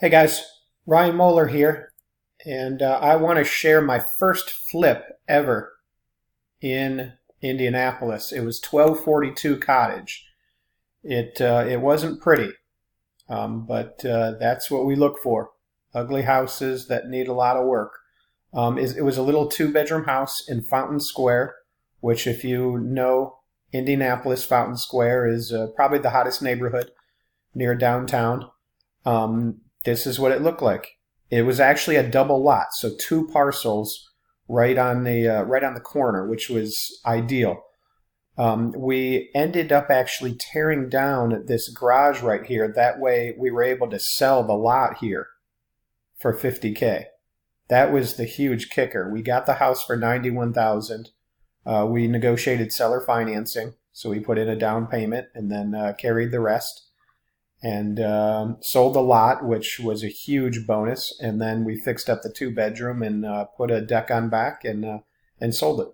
Hey guys, Ryan Moeller here, and I want to share my first flip ever in Indianapolis. It was 1242 Cottage. It wasn't pretty, but that's what we look for. Ugly houses that need a lot of work. It was a little two-bedroom house in Fountain Square, which if you know Indianapolis, Fountain Square is probably the hottest neighborhood near downtown. This is what it looked like. It was actually a double lot, so two parcels right on the corner, which was ideal. We ended up actually tearing down this garage right here. That way, we were able to sell the lot here for $50K. That was the huge kicker. We got the house for $91,000. We negotiated seller financing, so we put in a down payment and then carried the rest. And sold the lot, which was a huge bonus. And then we fixed up the two-bedroom and put a deck on back and sold it.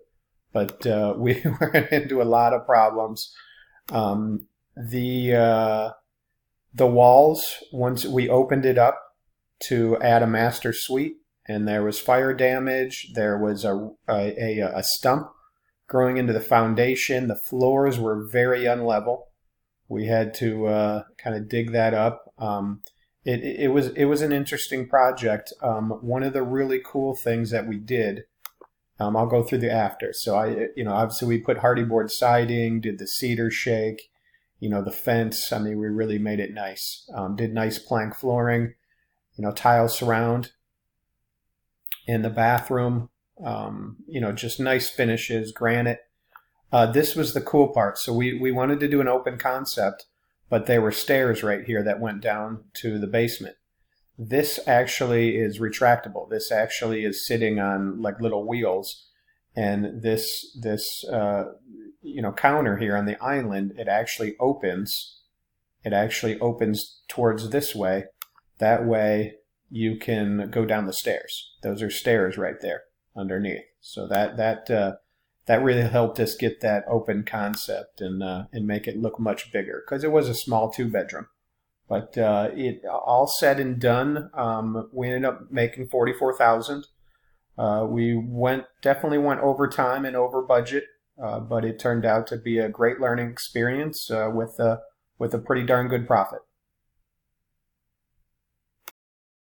But we ran into a lot of problems. The walls, once we opened it up to add a master suite, and there was fire damage. There was a stump growing into the foundation. The floors were very unlevel. We had to kind of dig that up. It was an interesting project. One of the really cool things that we did, I'll go through the after. So obviously we put hardy board siding, did the cedar shake, the fence. I mean, we really made it nice. Did nice plank flooring, tile surround in the bathroom. Just nice finishes, granite. This was the cool part. So we wanted to do an open concept, but there were stairs right here that went down to the basement. This actually is retractable. This actually is sitting on like little wheels, and this counter here on the island, it actually opens. It actually opens towards this way. That way you can go down the stairs. Those are stairs right there underneath. So that really helped us get that open concept and make it look much bigger, because it was a small two-bedroom. But it all said and done, we ended up making $44,000. We definitely went over time and over budget, but it turned out to be a great learning experience with a pretty darn good profit.